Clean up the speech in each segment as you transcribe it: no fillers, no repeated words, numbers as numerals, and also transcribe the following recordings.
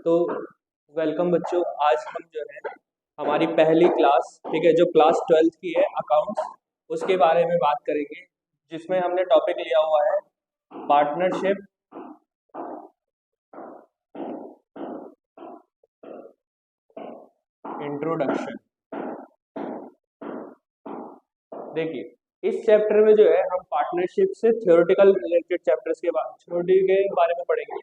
तो वेलकम बच्चों। आज हम जो है हमारी पहली क्लास, ठीक है, जो क्लास 12th की है अकाउंट्स, उसके बारे में बात करेंगे, जिसमें हमने टॉपिक लिया हुआ है पार्टनरशिप, इंट्रोडक्शन। देखिए, इस चैप्टर में जो है हम पार्टनरशिप से थ्योरेटिकल रिलेटेड चैप्टर्स के थ्योरी के बारे में पढ़ेंगे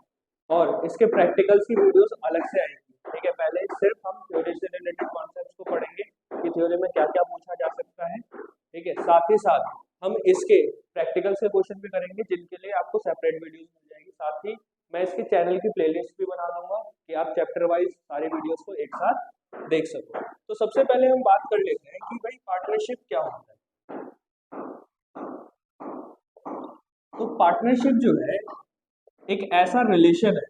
और इसके प्रैक्टिकल्स की वीडियोस अलग से आएंगी। ठीक है, पहले सिर्फ हम थ्योरी से रिलेटेड कॉन्सेप्ट्स को पढ़ेंगे कि थ्योरी में क्या क्या पूछा जा सकता है। ठीक है, साथ ही साथ हम इसके प्रैक्टिकल्स के क्वेश्चन भी करेंगे, जिनके लिए आपको सेपरेट वीडियोस मिल जाएगी। साथ ही मैं इसके चैनल की प्लेलिस्ट भी बना दूंगा कि आप चैप्टर वाइज सारे वीडियोस को एक साथ देख सको। तो सबसे पहले हम बात कर लेते हैं कि भाई पार्टनरशिप क्या होता है। तो पार्टनरशिप जो है एक ऐसा रिलेशन है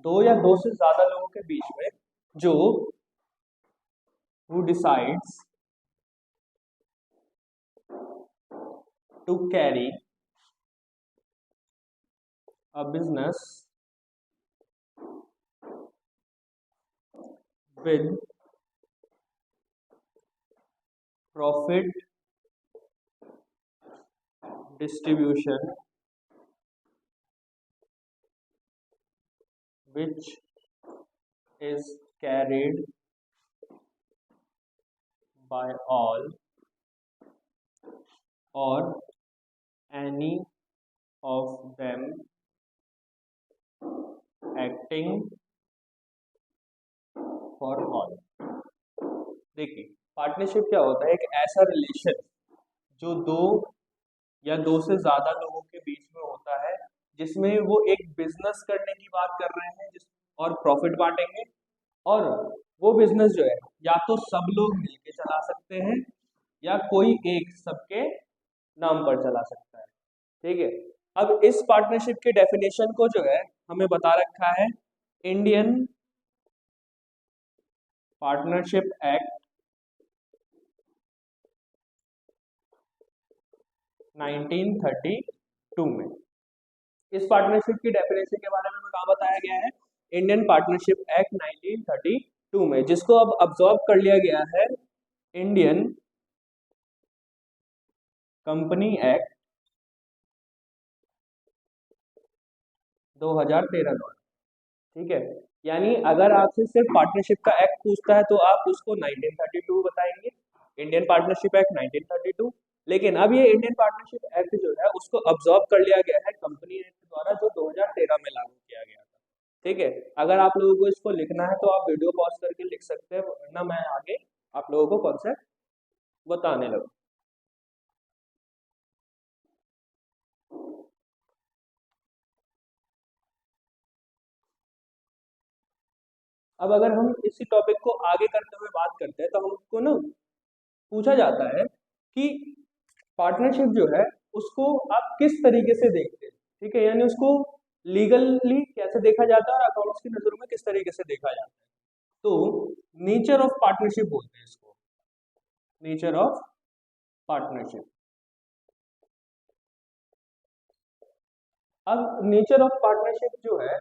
दो या दो से ज्यादा लोगों के बीच में जो who decides to carry a business with profit distribution which is carried by all or any of them acting for all। देखिए, पार्टनरशिप क्या होता है? एक ऐसा रिलेशन जो दो या दो से ज्यादा लोगों के बीच में होता है, जिसमें वो एक बिजनेस करने की बात कर रहे हैं जिस और प्रॉफिट बांटेंगे, और वो बिजनेस जो है या तो सब लोग मिलके चला सकते हैं या कोई एक सबके नाम पर चला सकता है। ठीक है, अब इस पार्टनरशिप के डेफिनेशन को जो है हमें बता रखा है इंडियन पार्टनरशिप एक्ट 1932 में। इस पार्टनरशिप की डेफिनेशन के बारे में कहाँ बताया गया है? इंडियन पार्टनरशिप एक्ट 1932 में, जिसको अब अब्सॉर्ब कर लिया गया है इंडियन कंपनी एक्ट 2013 द्वारा। ठीक है, यानी अगर आपसे सिर्फ पार्टनरशिप का एक्ट पूछता है तो आप उसको 1932 बताएंगे, इंडियन पार्टनरशिप एक्ट 1932। लेकिन अब ये इंडियन पार्टनरशिप एक्ट जो है उसको अब्सॉर्ब कर लिया गया है कंपनी एक्ट द्वारा, जो 2013 में लागू किया गया था। ठीक है, अगर आप लोगों को इसको लिखना है तो आप वीडियो पॉज करके लिख सकते हैं, वरना मैं आगे आप लोगों को कॉन्सेप्ट बताने लगूँ। अब अगर हम इसी टॉपिक को आगे करते हुए बात करते हैं तो हमको ना पूछा जाता है कि पार्टनरशिप जो है उसको आप किस तरीके से देखते हैं। ठीक है, यानी उसको लीगली कैसे देखा जाता है और अकाउंट्स की नजरों में किस तरीके से देखा जाता है। तो नेचर ऑफ पार्टनरशिप बोलते हैं इसको, नेचर ऑफ पार्टनरशिप। अब नेचर ऑफ पार्टनरशिप जो है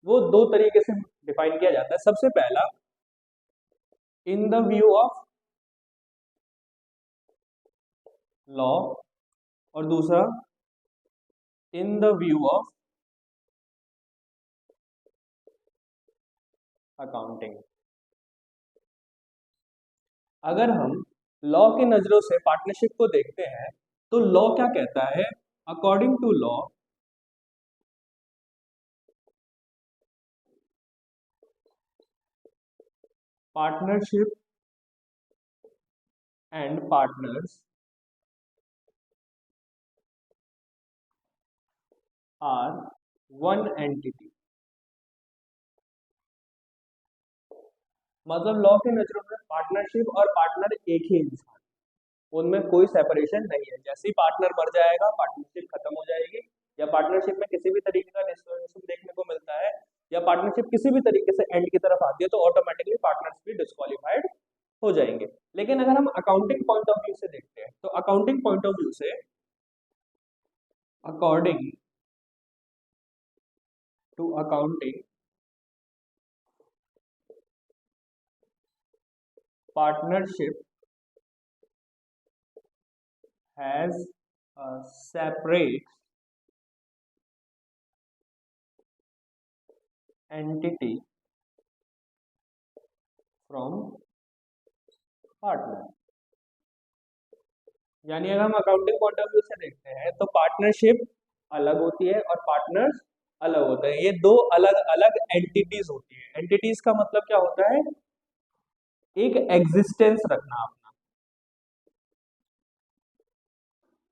वो दो तरीके से डिफाइन किया जाता है। सबसे पहला in the view of law और दूसरा in the view of accounting. अगर हम लॉ की नजरों से पार्टनरशिप को देखते हैं तो लॉ क्या कहता है? According to law, partnership and partners are one entity. मतलब लॉ की नजरों में पार्टनरशिप और पार्टनर एक ही इंसान, उनमें कोई सेपरेशन नहीं है। जैसे ही पार्टनर मर जाएगा पार्टनरशिप खत्म हो जाएगी, या पार्टनरशिप में किसी भी तरीके का डिस्टर्बेंस देखने को मिलता है, या पार्टनरशिप किसी भी तरीके से एंड की तरफ आती है तो ऑटोमेटिकली पार्टनर्स भी डिस्क्वालीफाइड हो जाएंगे। लेकिन अगर हम अकाउंटिंग पॉइंट ऑफ व्यू से देखते हैं तो अकाउंटिंग पॉइंट ऑफ व्यू से according to accounting partnership has a separate entity from partner। यानी अगर हम अकाउंटिंग पॉइंट ऑफ व्यू से देखते हैं तो पार्टनरशिप अलग होती है और पार्टनर्स अलग होते हैं। ये दो अलग अलग एंटिटीज होती है। एंटिटीज का मतलब क्या होता है? एक एग्जिस्टेंस रखना अपना।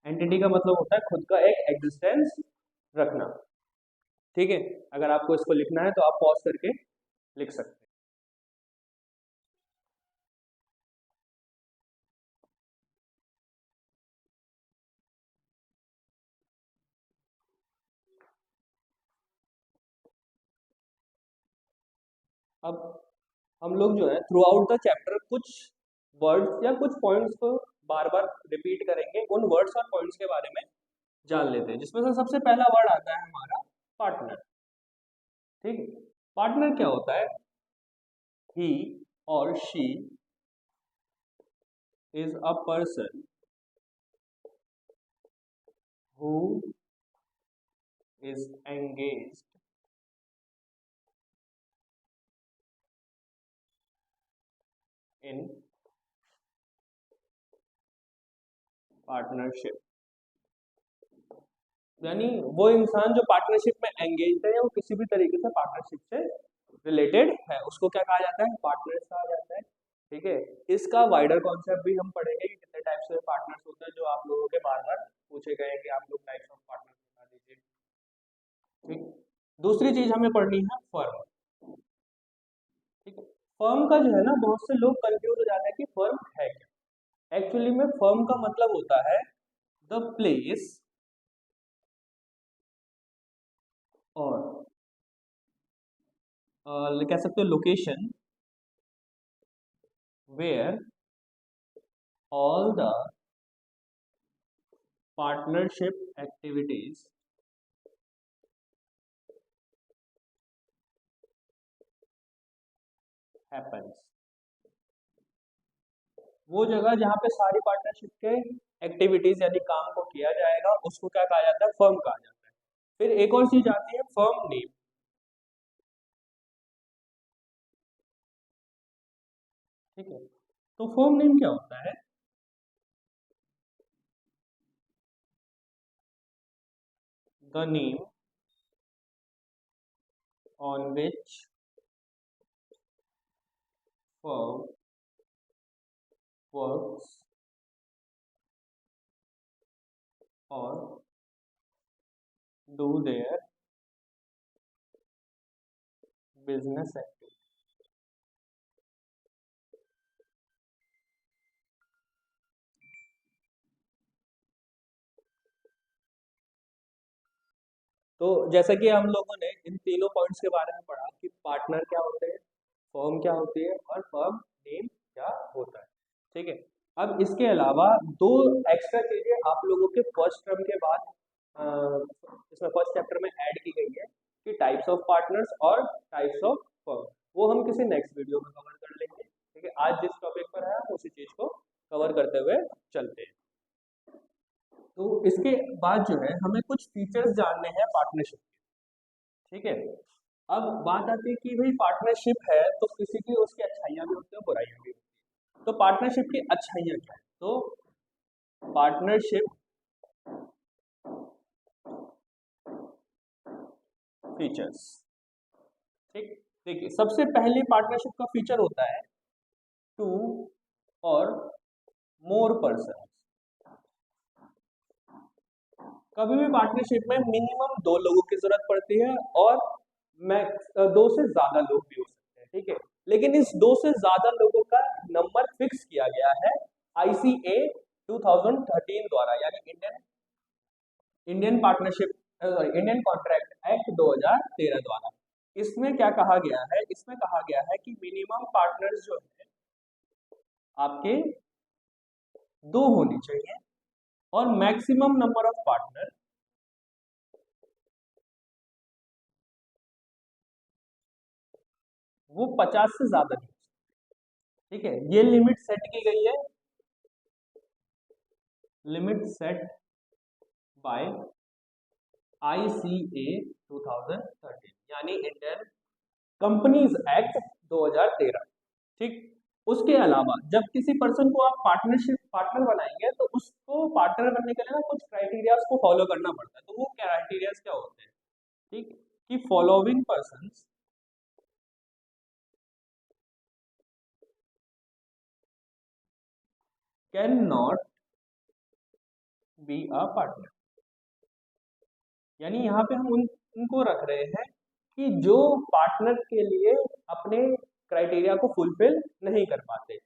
एंटिटी का मतलब होता है खुद का एक एग्जिस्टेंस रखना। ठीक है, अगर आपको इसको लिखना है तो आप पॉज करके लिख सकते हैं। अब हम लोग जो है थ्रू आउट द चैप्टर कुछ वर्ड्स या कुछ पॉइंट्स को बार बार रिपीट करेंगे, उन वर्ड्स और पॉइंट्स के बारे में जान लेते हैं, जिसमें से सबसे पहला वर्ड आता है हमारा पार्टनर। ठीक है, पार्टनर क्या होता है? ही और she is a person who is engaged in partnership. यानी वो इंसान जो पार्टनरशिप में एंगेज है या वो किसी भी तरीके से पार्टनरशिप से रिलेटेड है, उसको क्या कहा जाता है? पार्टनर्स कहा जाता है। ठीक है, इसका वाइडर कॉन्सेप्ट भी हम पढ़ेंगे कि कितने टाइप्स के पार्टनर्स होते हैं, जो आप लोगों के बार बार पूछे गए कि आप लोग टाइप्स ऑफ पार्टनर्स बता दीजिए। ठीक, दूसरी चीज हमें पढ़नी है फर्म। ठीक है, फर्म का जो है ना, बहुत से लोग कंफ्यूज हो जाते हैं कि फर्म है क्या। एक्चुअली में फर्म का मतलब होता है द प्लेस और कह सकते हो location where all the partnership activities happens. वो जगह जहाँ पे सारी पार्टनरशिप के एक्टिविटीज यानी काम को किया जाएगा उसको क्या कहा जाता है? फर्म कहा जाता है। फिर एक और चीज आती है फर्म नेम। ठीक है, तो फर्म नेम क्या होता है? The name on which firm works और डू देयर बिजनेस एक्टिविटी। तो जैसा कि हम लोगों ने इन तीनों पॉइंट्स के बारे में पढ़ा कि पार्टनर क्या होते हैं, फर्म क्या होती है और फर्म नेम क्या होता है। ठीक है, अब इसके अलावा दो एक्स्ट्रा चीजें आप लोगों के फर्स्ट टर्म के बाद इसमें फर्स्ट चैप्टर में ऐड की गई है कि टाइप्स ऑफ पार्टनर्स और टाइप्स ऑफ फर्म। वो हम किसी नेक्स्ट वीडियो में कवर कर लेंगे। ठीक है, आज जिस टॉपिक पर है हम उसी चीज को कवर करते हुए चलते हैं। तो इसके बाद जो है हमें कुछ फीचर्स जानने हैं पार्टनरशिप के। ठीक है, अब बात आती है कि भाई पार्टनरशिप है तो किसी की उसकी अच्छाइयाँ भी होती है बुराइयाँ भी होती है। तो पार्टनरशिप की अच्छाइयाँ क्या है? तो पार्टनरशिप फीचर्स। ठीक, देखिए सबसे पहले पार्टनरशिप का फीचर होता है टू और मोर पर्सन। कभी भी पार्टनरशिप में मिनिमम दो लोगों की जरूरत पड़ती है और दो से ज्यादा लोग भी हो सकते हैं। ठीक है, लेकिन इस दो से ज्यादा लोगों का नंबर फिक्स किया गया है आईसीए 2013 द्वारा, यानी Indian Indian partnership Indian contract act 2013 द्वारा। इसमें क्या कहा गया है, इसमें कहा गया है कि मिनिमम पार्टनर्स जो है आपके 2 होने चाहिए और मैक्सिमम नंबर ऑफ पार्टनर वो 50 से ज्यादा नहीं। ठीक है, ये लिमिट सेट की गई है, लिमिट सेट बाय ICA 2013 यानी इंडियन कंपनीज एक्ट 2013। ठीक, उसके अलावा जब किसी पर्सन को आप पार्टनर बनाएंगे तो उसको पार्टनर बनने के लिए ना कुछ क्राइटेरियाज को फॉलो करना पड़ता है। तो वो क्राइटेरियाज क्या होते हैं? ठीक, कि following persons can not be a partner. यानी यहाँ पे हम उनको रख रहे हैं कि जो पार्टनर के लिए अपने क्राइटेरिया को फुलफिल नहीं कर पाते।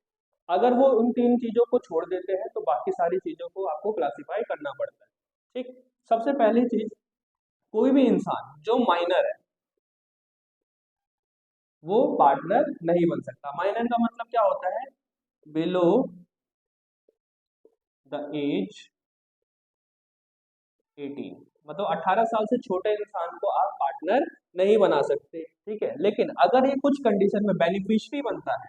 अगर वो उन 3 चीजों को छोड़ देते हैं तो बाकी सारी चीजों को आपको क्लासिफाई करना पड़ता है। ठीक, सबसे पहली चीज, कोई भी इंसान जो माइनर है वो पार्टनर नहीं बन सकता। माइनर का मतलब क्या होता है? बिलो द एज 18, मतलब 18 साल से छोटे इंसान को आप पार्टनर नहीं बना सकते। ठीक है, लेकिन अगर ये कुछ कंडीशन में बेनिफिशियरी बनता है,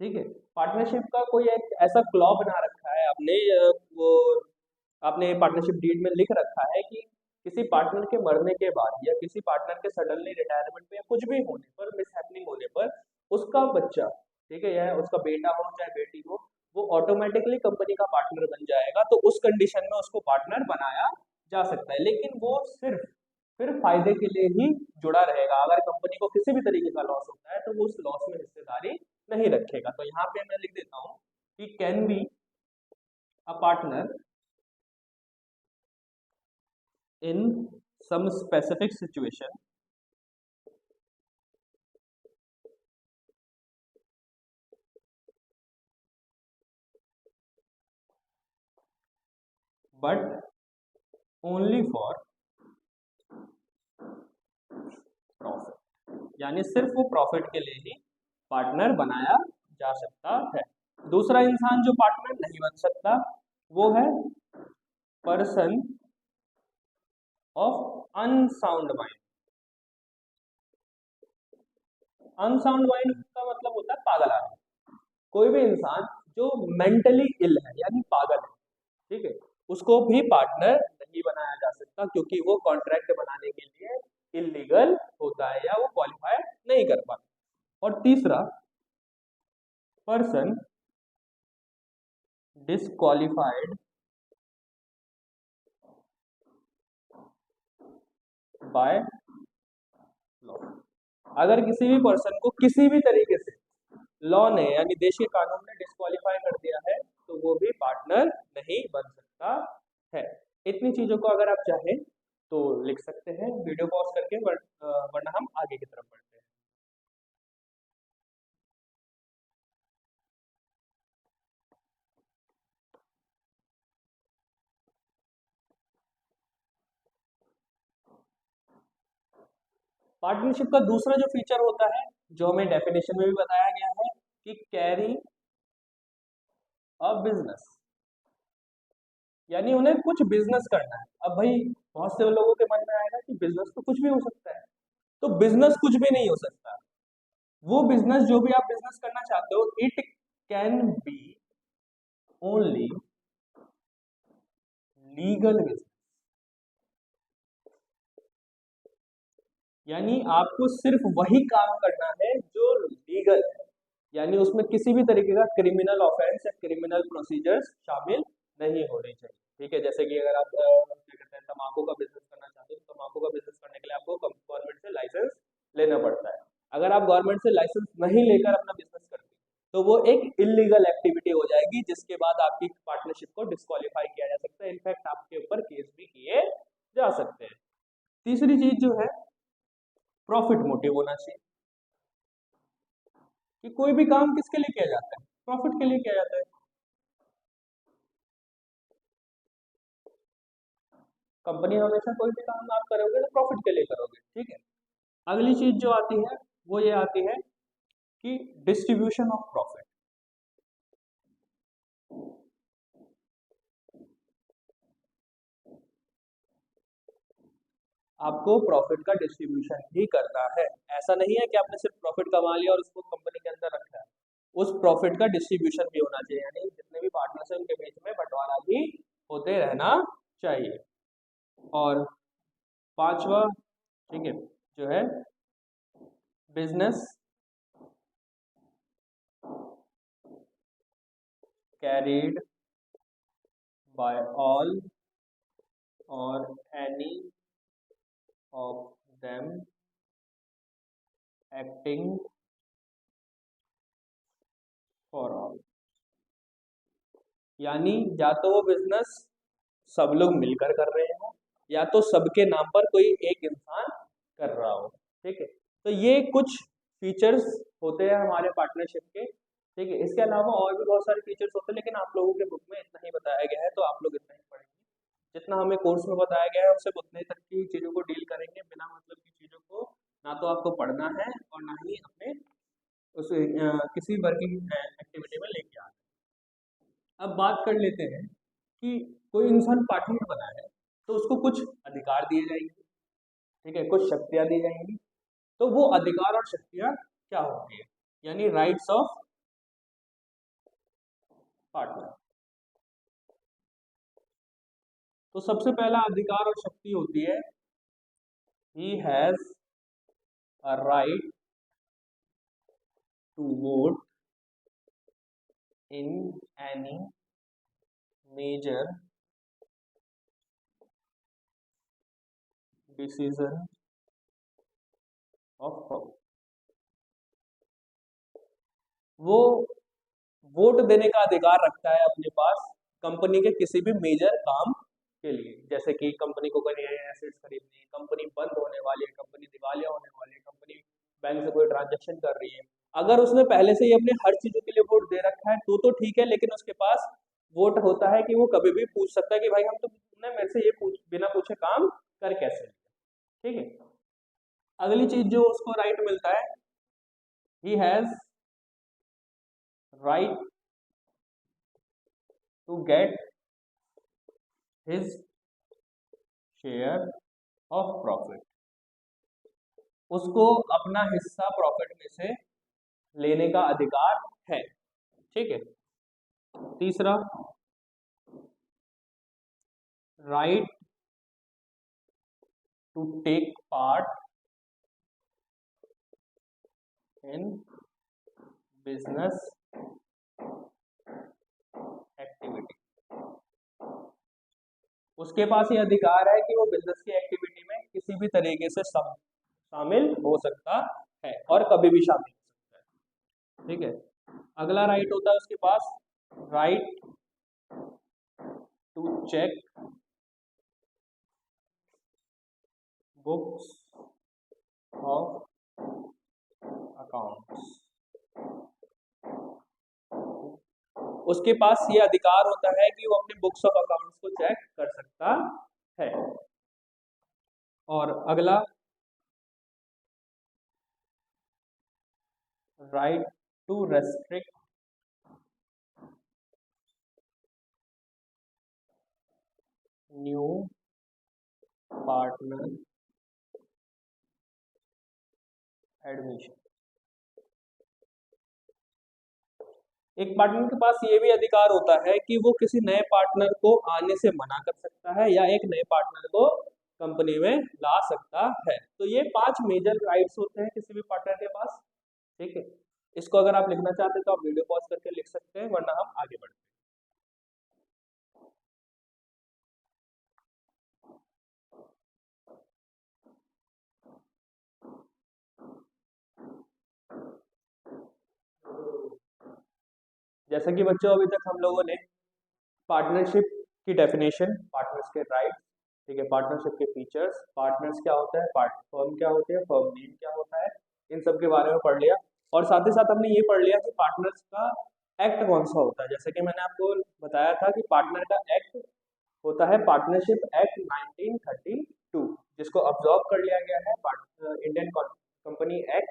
ठीक है, पार्टनरशिप का कोई एक ऐसा क्लॉ बना रखा है आपने, वो आपने पार्टनरशिप डीड में लिख रखा है कि किसी पार्टनर के मरने के बाद या किसी पार्टनर के सडनली रिटायरमेंट पे या कुछ भी होने पर, मिसहैपनिंग होने पर उसका बच्चा, ठीक है, या उसका बेटा हो चाहे बेटी हो, वो ऑटोमेटिकली कंपनी का पार्टनर बन जाएगा। तो उस कंडीशन में उसको पार्टनर बनाया जा सकता है, लेकिन वो सिर्फ फायदे के लिए ही जुड़ा रहेगा। अगर कंपनी को किसी भी तरीके का लॉस होता है तो वो उस लॉस में हिस्सेदारी नहीं रखेगा। तो यहाँ पे मैं लिख देता हूँ कि can be a partner in some specific situation but only for profit। यानी सिर्फ वो प्रॉफिट के लिए ही पार्टनर बनाया जा सकता है। दूसरा इंसान जो पार्टनर नहीं बन सकता वो है person of unsound mind. Unsound mind का मतलब होता है पागल आदमी। कोई भी इंसान जो मेंटली इल है यानी पागल है, ठीक है, उसको भी पार्टनर नहीं बनाया जा सकता क्योंकि वो कॉन्ट्रैक्ट बनाने के लिए इलीगल होता है या वो क्वालिफाई नहीं कर पाता। और तीसरा, पर्सन डिस्क्वालिफाइड बाय लॉ। अगर किसी भी पर्सन को किसी भी तरीके से लॉ ने यानी देश के कानून ने डिस्क्वालीफाई कर दिया है तो वो भी पार्टनर नहीं बन सकता है। इतनी चीजों को अगर आप चाहें तो लिख सकते हैं वीडियो पॉज करके, वरना हम आगे की तरफ बढ़ते हैं। पार्टनरशिप का दूसरा जो फीचर होता है, जो हमें डेफिनेशन में भी बताया गया है, कि कैरी अ बिजनेस, यानी उन्हें कुछ बिजनेस करना है। अब भाई बहुत से लोगों के मन में आएगा कि बिजनेस तो कुछ भी हो सकता है। तो बिजनेस कुछ भी नहीं हो सकता। वो बिजनेस जो भी आप बिजनेस करना चाहते हो, it can be only legal business. यानी आपको सिर्फ वही काम करना है जो लीगल है, यानी उसमें किसी भी तरीके का क्रिमिनल ऑफेंस या क्रिमिनल प्रोसीजर्स शामिल नहीं होने चाहिए। ठीक है, जैसे कि अगर आप क्या कहते हैं तम्बाकू का बिजनेस करना चाहते हो तो तम्बाकू का बिजनेस करने के लिए आपको गवर्नमेंट से लाइसेंस लेना पड़ता है। अगर आप गवर्नमेंट से लाइसेंस नहीं लेकर अपना बिजनेस करते तो वो एक इलीगल एक्टिविटी हो जाएगी, जिसके बाद आपकी पार्टनरशिप को डिस्क्वालीफाई किया जा सकता है। इनफैक्ट आपके ऊपर केस भी किए जा सकते हैं। तीसरी चीज जो है, प्रॉफिट मोटिव होना चाहिए। कि कोई भी काम किसके लिए किया जाता है? प्रॉफिट के लिए किया जाता है। कंपनी हमेशा कोई भी काम आप करोगे तो प्रॉफिट के लिए करोगे, ठीक है। अगली चीज जो आती है वो ये आती है कि डिस्ट्रीब्यूशन ऑफ प्रॉफिट। आपको प्रॉफिट का डिस्ट्रीब्यूशन ही करना है। ऐसा नहीं है कि आपने सिर्फ प्रॉफिट कमा लिया और उसको कंपनी के अंदर रखा है, उस प्रॉफिट का डिस्ट्रीब्यूशन भी होना चाहिए, यानी जितने भी पार्टनर्स हैं उनके बीच में बंटवारा भी होते रहना चाहिए। और पांचवा, ठीक है, जो है बिजनेस कैरीड बाय ऑल और any of them acting for all. यानी या तो वो बिजनेस सब लोग मिलकर कर रहे हो या तो सबके नाम पर कोई एक इंसान कर रहा हो। ठीक है, तो ये कुछ फीचर्स होते हैं हमारे पार्टनरशिप के। ठीक है, इसके अलावा और भी बहुत सारे फीचर्स होते हैं, लेकिन आप लोगों के बुक में इतना ही बताया गया है तो आप लोग इतना ही पढ़ेंगे। जितना हमें कोर्स में बताया गया है उससे उतने तक की चीज़ों को डील करेंगे, बिना मतलब की चीज़ों को ना तो आपको पढ़ना है और ना ही अपने उस किसी वर्किंग एक्टिविटी में लेके आना है। अब बात कर लेते हैं कि कोई इंसान पार्टनर बना है तो उसको कुछ अधिकार दिए जाएंगे, ठीक है, कुछ शक्तियां दी जाएंगी। तो वो अधिकार और शक्तियां क्या होती है, यानी राइट्स ऑफ पार्टनर। तो सबसे पहला अधिकार और शक्ति होती है he has a right to vote in any major decision of firm. वो वोट देने का अधिकार रखता है अपने पास कंपनी के किसी भी मेजर काम के लिए, जैसे कि कंपनी को कोई नए एसेट्स खरीदने, कंपनी बंद होने वाली है, कंपनी दिवालिया होने वाली है, कंपनी बैंक से कोई ट्रांजेक्शन कर रही है। अगर उसने पहले से ही अपने हर चीजों के लिए वोट दे रखा है तो ठीक है, लेकिन उसके पास वोट होता है कि वो कभी भी पूछ सकता है कि भाई हम तो, तुमने मेरे से ये बिना पूछे काम कर कैसे लिया। ठीक है, अगली चीज जो उसको राइट मिलता है, he has right to get his share of profit. उसको अपना हिस्सा प्रॉफिट में से लेने का अधिकार है। ठीक है, तीसरा, right to take part in business activity. उसके पास ये अधिकार है कि वो बिजनेस की एक्टिविटी में किसी भी तरीके से शामिल हो सकता है और कभी भी शामिल हो सकता है। ठीक है, अगला राइट होता है उसके पास right to check books of accounts. उसके पास ये अधिकार होता है कि वो अपने बुक्स ऑफ अकाउंट्स को चेक कर सकता है। और अगला, right to restrict new partner admission. एक पार्टनर के पास ये भी अधिकार होता है कि वो किसी नए पार्टनर को आने से मना कर सकता है या एक नए पार्टनर को कंपनी में ला सकता है। तो ये 5 मेजर राइट्स होते हैं किसी भी पार्टनर के पास। ठीक है, इसको अगर आप लिखना चाहते हैं तो आप वीडियो पॉज करके लिख सकते हैं, वरना हम आगे बढ़ते हैं। जैसा कि बच्चों अभी तक हम लोगों ने पार्टनरशिप की डेफिनेशन, पार्टनर्स के राइट्स, ठीक है, पार्टनरशिप के फीचर्स, पार्टनर्स क्या होता है, फर्म क्या होती है, फर्म नेम क्या होता है, इन सब के बारे में पढ़ लिया। और साथ ही साथ हमने ये पढ़ लिया कि पार्टनर्स का एक्ट कौन सा होता है। जैसे कि मैंने आपको बताया था कि पार्टनर का एक्ट होता है पार्टनरशिप एक्ट 1932, जिसको ऑब्जर्व कर लिया गया है इंडियन कंपनी एक्ट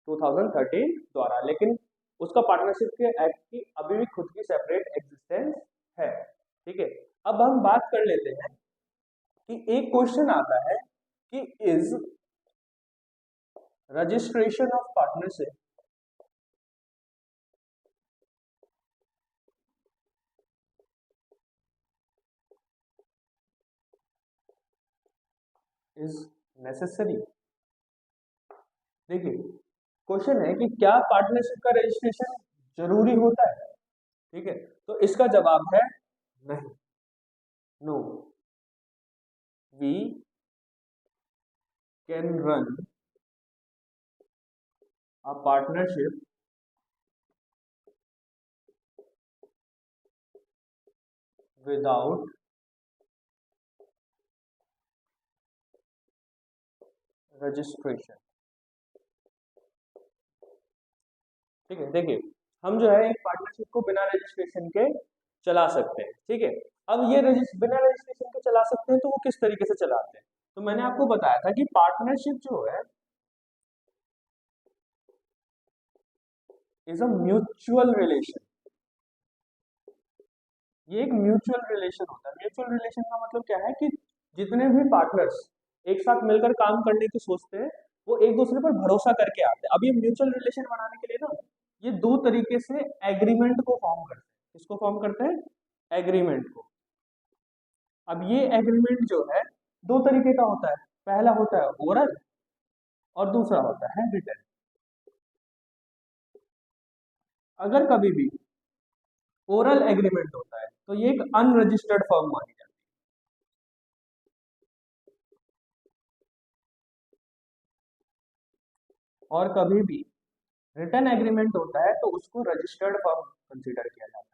2013 द्वारा, लेकिन उसका पार्टनरशिप के एक्ट की अभी भी खुद की सेपरेट एग्जिस्टेंस है। ठीक है, अब हम बात कर लेते हैं कि एक क्वेश्चन आता है कि is registration of partnership is necessary. देखिए, क्वेश्चन है कि क्या पार्टनरशिप का रजिस्ट्रेशन जरूरी होता है। ठीक है, तो इसका जवाब है नहीं, no. We can run a partnership without registration. ठीक है, देखिए, हम जो है एक पार्टनरशिप को बिना रजिस्ट्रेशन के चला सकते हैं। ठीक है, अब ये बिना रजिस्ट्रेशन के चला सकते हैं, तो वो किस तरीके से चलाते हैं। तो मैंने आपको बताया था कि पार्टनरशिप जो है इज अ म्यूचुअल रिलेशन। ये एक म्यूचुअल रिलेशन होता है। म्यूचुअल रिलेशन का मतलब क्या है कि जितने भी पार्टनर्स एक साथ मिलकर काम करने की सोचते हैं, वो एक दूसरे पर भरोसा करके आते हैं। अब ये म्यूचुअल रिलेशन बनाने के लिए ना, ये दो तरीके से एग्रीमेंट को फॉर्म करते हैं। किसको फॉर्म करते हैं? एग्रीमेंट को। अब ये एग्रीमेंट जो है दो तरीके का होता है। पहला होता है ओरल और दूसरा होता है रिटन। अगर कभी भी ओरल एग्रीमेंट होता है तो ये एक अनरजिस्टर्ड फर्म मानी जाती है, और कभी भी रिटर्न एग्रीमेंट होता है तो उसको रजिस्टर्ड फर्म कंसीडर किया जाता है।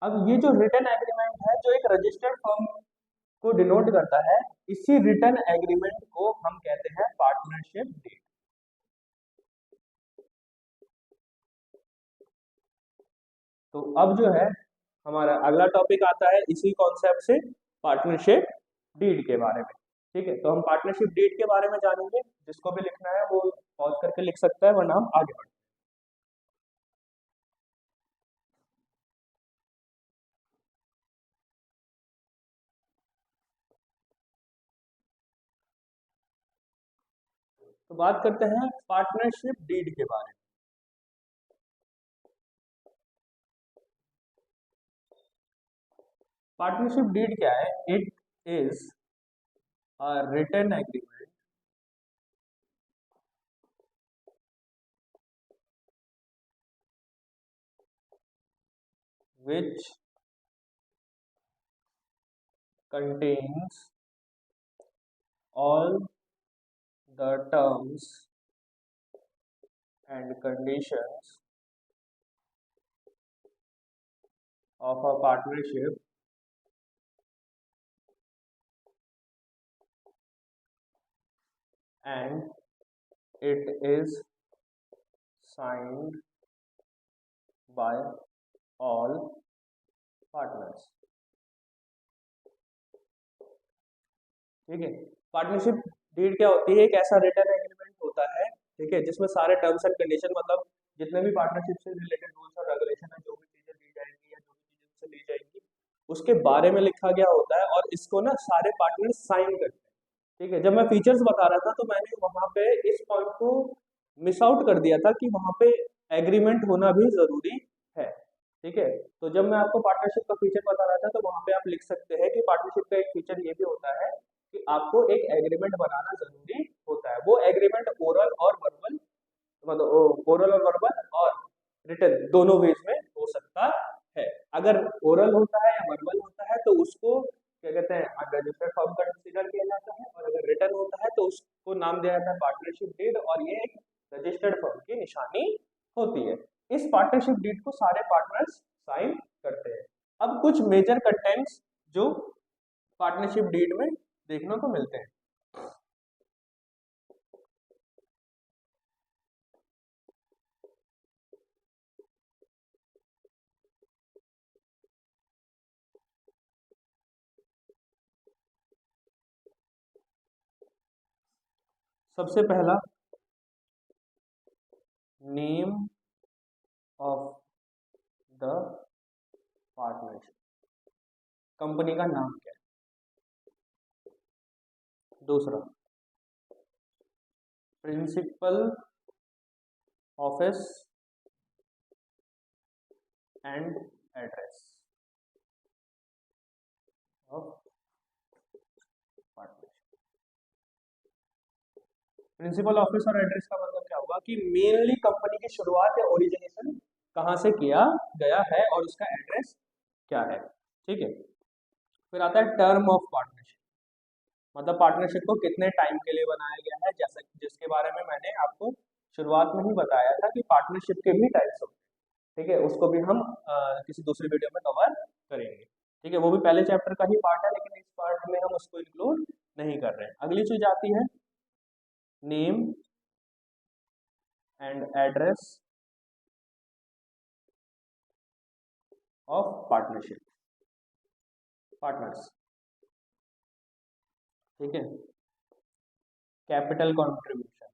अब ये जो रिटर्न एग्रीमेंट है, जो एक रजिस्टर्ड फर्म को डिनोट करता है, इसी रिटर्न एग्रीमेंट को हम कहते हैं पार्टनरशिप डीड। तो अब जो है हमारा अगला टॉपिक आता है इसी कॉन्सेप्ट से, पार्टनरशिप डीड के बारे में। ठीक है, तो हम पार्टनरशिप डीड के बारे में जानेंगे। जिसको भी लिखना है वो पॉज करके लिख सकता है, वरना हम आगे बढ़ते हैं। तो बात करते हैं पार्टनरशिप डीड के बारे में। पार्टनरशिप डीड क्या है? It is a written agreement which contains all the terms and conditions of a partnership and it is signed by all partners। ठीक है, पार्टनरशिप डीड क्या होती है? एक ऐसा रिटर्न एग्रीमेंट होता है, ठीक है, जिसमें सारे टर्म्स एंड कंडीशन, मतलब जितने भी पार्टनरशिप से रिलेटेड रूल्स और रेगुलेशन है, जो भी चीजें दी जाएंगी या जो भी चीजें उससे ली जाएंगी, उसके बारे में लिखा गया होता है, और इसको ना सारे पार्टनर साइन करते हैं। ठीक है, जब मैं फीचर्स बता रहा था तो मैंने वहां पे इस पॉइंट को मिस आउट कर दिया था कि वहां पे एग्रीमेंट होना भी जरूरी है। ठीक है, तो जब मैं आपको पार्टनरशिप का फीचर बता रहा था तो वहां पे आप लिख सकते हैं कि पार्टनरशिप का एक फीचर ये भी होता है कि आपको एक एग्रीमेंट बनाना जरूरी होता है। वो एग्रीमेंट ओरल और वर्बल, मतलब ओरल और वर्बल और रिटन दोनों वेज में हो सकता है। अगर ओरल होता है या वर्बल होता है तो उसको क्या कहते हैं? अनरजिस्टर्ड फॉर्म कंसीडर किया जाता है, और अगर रिटन होता है तो उसको नाम दिया जाता है पार्टनरशिप डीड, और ये एक रजिस्टर्ड फॉर्म की निशानी होती है। इस पार्टनरशिप डीड को सारे पार्टनर्स साइन करते हैं। अब कुछ मेजर कंटेंट्स जो पार्टनरशिप डीड में देखने को मिलते हैं। सबसे पहला, name of the partnership, company का नाम क्या है। दूसरा, principal office and address of partnership. Principal office और एड्रेस का मतलब क्या होगा कि मेनली कंपनी की शुरुआत या ओरिजिनेशन कहाँ से किया गया है और उसका एड्रेस क्या है। ठीक है। फिर आता है टर्म ऑफ पार्टनरशिप, मतलब पार्टनरशिप को कितने टाइम के लिए बनाया गया है, जैसा जिसके बारे में मैंने आपको शुरुआत में ही बताया था कि पार्टनरशिप के भी टाइप्स होते हैं। ठीक है, उसको भी हम किसी दूसरी वीडियो में कवर करेंगे। ठीक है, वो भी पहले चैप्टर का ही पार्ट है, लेकिन इस पार्ट में हम उसको इंक्लूड नहीं कर रहे हैं। अगली चीज आती है name and address of partnership, partners. ठीक है, कैपिटल कंट्रीब्यूशन,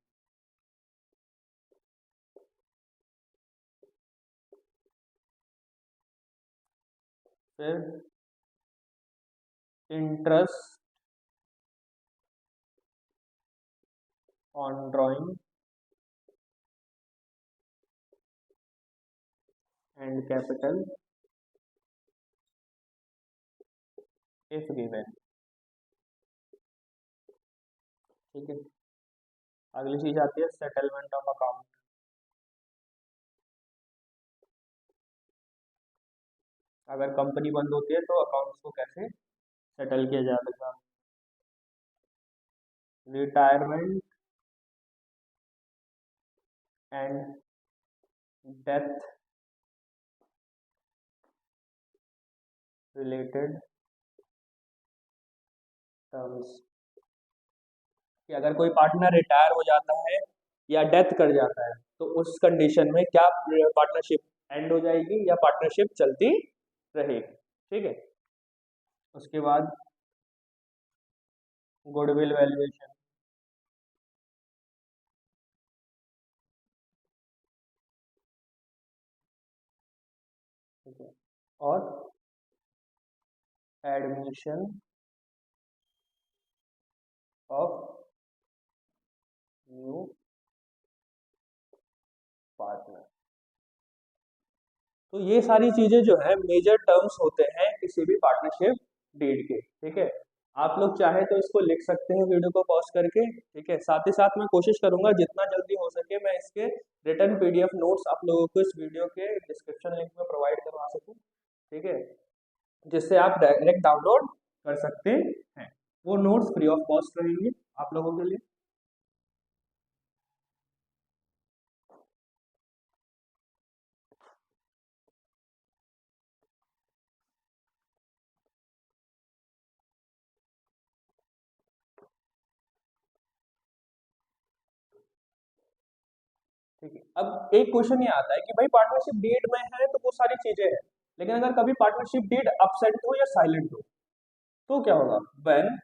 फिर interest on drawing and capital if given. ठीक है, अगली चीज आती है सेटलमेंट ऑफ अकाउंट, अगर कंपनी बंद होती है तो अकाउंट्स को कैसे सेटल किया जाएगा। Retirement and death related terms, कि अगर कोई पार्टनर रिटायर हो जाता है या डेथ कर जाता है तो उस कंडीशन में क्या पार्टनरशिप एंड हो जाएगी या पार्टनरशिप चलती रहेगी। ठीक है, उसके बाद गुडविल वैल्यूएशन, ठीक है, और एडमिशन ऑफ न्यू पार्टनर। तो ये सारी चीजें जो है मेजर टर्म्स होते हैं किसी भी पार्टनरशिप डीड के। ठीक है, आप लोग चाहे तो इसको लिख सकते हैं वीडियो को पॉज करके। ठीक है, साथ ही साथ मैं कोशिश करूंगा जितना जल्दी हो सके मैं इसके रिटर्न पीडीएफ नोट्स आप लोगों को इस वीडियो के डिस्क्रिप्शन लिंक में प्रोवाइड करवा सकूं। ठीक है, जिससे आप डायरेक्ट डाउनलोड कर सकते हैं। वो नोट्स फ्री ऑफ कॉस्ट रहेंगे आप लोगों के लिए। ठीक है, अब एक क्वेश्चन ये आता है कि भाई पार्टनरशिप डीड में है तो वो सारी चीजें हैं, लेकिन अगर कभी पार्टनरशिप डीड अपसेंट हो या साइलेंट हो तो क्या होगा। व्हेन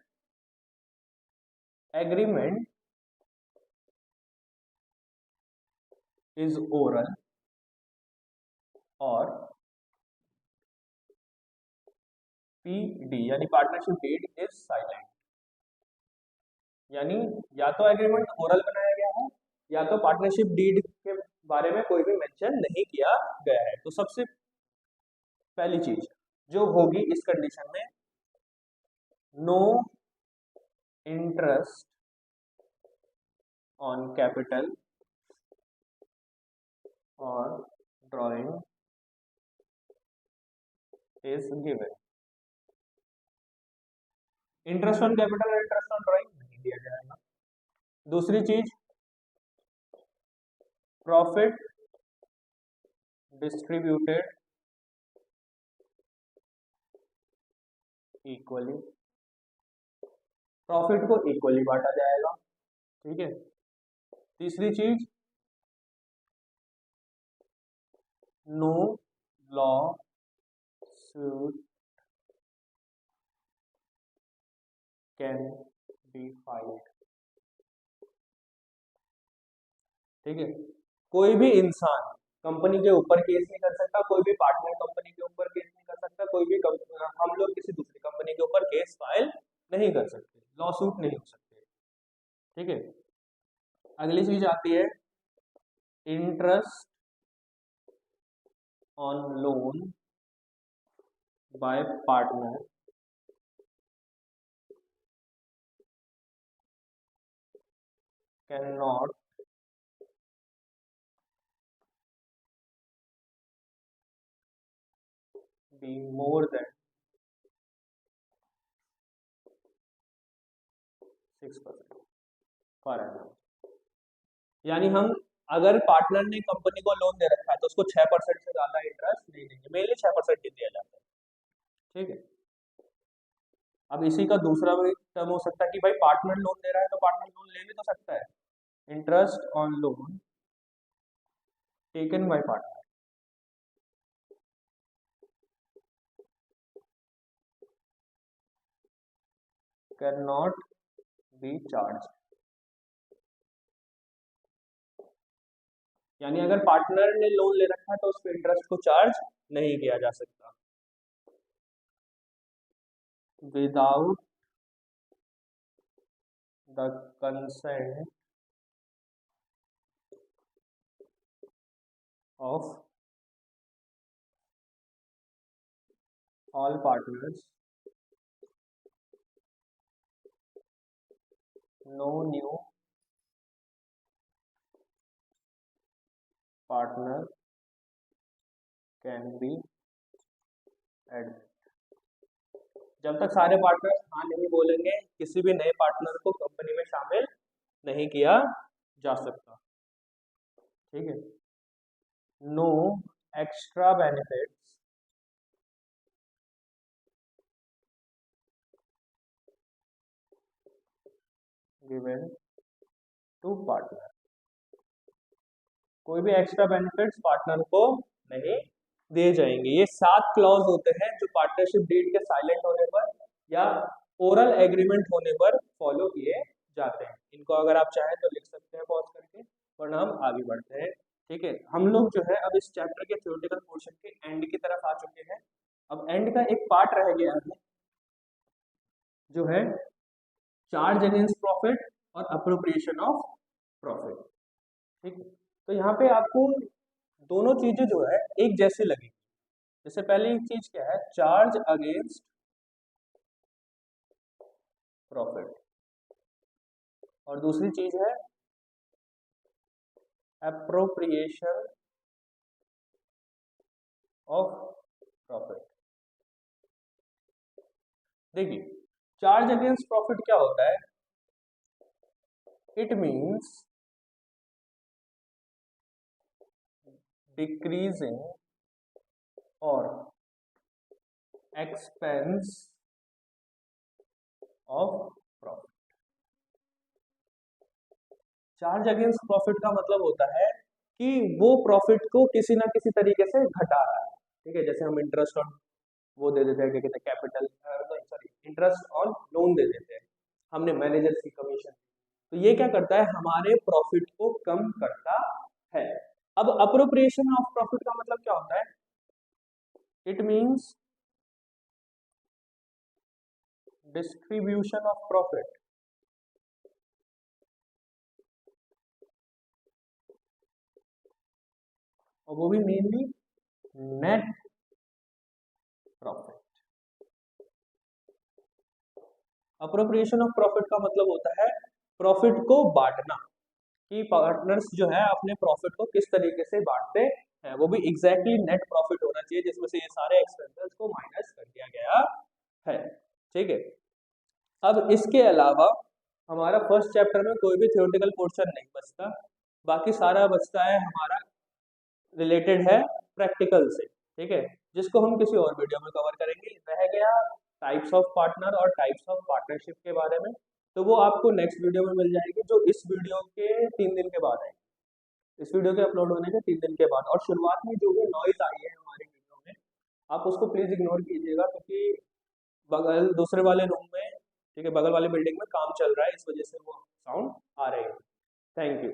एग्रीमेंट इज ओरल और पीडी यानी पार्टनरशिप डीड इज साइलेंट, यानी या तो एग्रीमेंट ओरल बनाया गया है या तो पार्टनरशिप डीड के बारे में कोई भी मेंशन नहीं किया गया है। तो सबसे पहली चीज जो होगी इस कंडीशन में, नो इंटरेस्ट ऑन कैपिटल और drawing is given. Interest on capital और इंटरेस्ट ऑन ड्राइंग नहीं दिया जाएगा। दूसरी चीज, प्रॉफिट डिस्ट्रीब्यूटेड इक्वली, प्रॉफिट को इक्वली बांटा जाएगा। ठीक है, तीसरी चीज, no lawsuit can be filed, ठीक है, कोई भी इंसान कंपनी के ऊपर केस नहीं कर सकता, कोई भी पार्टनर कंपनी के ऊपर केस नहीं कर सकता, कोई भी हम लोग किसी दूसरी कंपनी के ऊपर केस फाइल नहीं कर सकते, लॉ सूट नहीं हो सकते। ठीक है, अगली चीज आती है interest on loan by partner can not be more than 6% per annum. यानी हम अगर पार्टनर ने कंपनी को लोन दे रखा है तो उसको 6% से ज्यादा इंटरेस्ट नहीं देंगे, मेनली 6% ही दिया जाता है। ठीक है, अब इसी का दूसरा भी टर्म हो सकता है कि भाई पार्टनर लोन दे रहा है तो पार्टनर लोन ले भी तो सकता है। Interest on loan taken by partner can not be charge. यानी अगर पार्टनर ने लोन ले रखा है तो उस पर इंटरेस्ट को चार्ज नहीं किया जा सकता without the consent of all partners. No new partner can be added. जब तक सारे पार्टनर्स हाँ नहीं बोलेंगे किसी भी नए पार्टनर को कंपनी में शामिल नहीं किया जा सकता। ठीक है, no extra benefits given to partner. कोई भी एक्स्ट्रा बेनिफिट्स पार्टनर को नहीं दिए जाएंगे। ये 7 क्लॉज होते हैं जो पार्टनरशिप डीड के साइलेंट होने पर या ओरल एग्रीमेंट होने पर फॉलो किए जाते हैं। इनको अगर आप चाहें तो लिख सकते हैं पॉज करके, वरना हम आगे बढ़ते हैं। ठीक है, हम लोग जो है अब इस चैप्टर के थ्योरेटिकल पोर्शन के एंड की तरफ आ चुके हैं। अब एंड का एक पार्ट रह गया है जो है चार्ज अगेंस्ट प्रॉफिट और अप्रोप्रिएशन ऑफ प्रॉफिट। ठीक है, तो यहाँ पे आपको दोनों चीजें जो है एक जैसे लगी। जैसे पहली चीज क्या है, चार्ज अगेंस्ट प्रॉफिट, और दूसरी चीज है अप्रोप्रिएशन ऑफ प्रॉफिट। देखिए, चार्ज अगेंस्ट प्रॉफिट क्या होता है, इट मींस डिक्रीजिंग और expense of profit. Charge against profit का मतलब होता है कि वो प्रॉफिट को किसी ना किसी तरीके से घटा रहा है। ठीक है, जैसे हम इंटरेस्ट ऑन वो दे देते हैं, क्या कहते हैं, capital sorry interest on loan दे देते हैं, हमने मैनेजर की कमीशन, तो ये क्या करता है, हमारे प्रॉफिट को कम करता है। अब अप्रोप्रिएशन ऑफ प्रॉफिट का मतलब क्या होता है, it means distribution of profit. और वो भी mainly net profit. Appropriation of profit का मतलब होता है प्रॉफिट को बांटना, कि पार्टनर्स जो है अपने प्रॉफिट को किस तरीके से बांटते हैं, वो भी एग्जैक्टली नेट प्रॉफिट होना चाहिए जिसमें से ये सारे एक्सपेंसेस को माइनस कर दिया गया है। ठीक है, अब इसके अलावा हमारा फर्स्ट चैप्टर में कोई भी थ्योरेटिकल पोर्शन नहीं बचता, बाकी सारा बचता है हमारा रिलेटेड है प्रैक्टिकल से। ठीक है, जिसको हम किसी और वीडियो में कवर करेंगे। रह गया टाइप्स ऑफ पार्टनर और टाइप्स ऑफ पार्टनरशिप के बारे में, तो वो आपको नेक्स्ट वीडियो में मिल जाएगी जो इस वीडियो के 3 दिन के बाद है, इस वीडियो के अपलोड होने के 3 दिन के बाद। और शुरुआत में जो भी नॉइज आई है हमारी वीडियो में, आप उसको प्लीज इग्नोर कीजिएगा, क्योंकि बगल दूसरे वाले रूम में, ठीक है, बगल वाली बिल्डिंग में काम चल रहा है, इस वजह से वो साउंड आ रहे हैं। Thank you.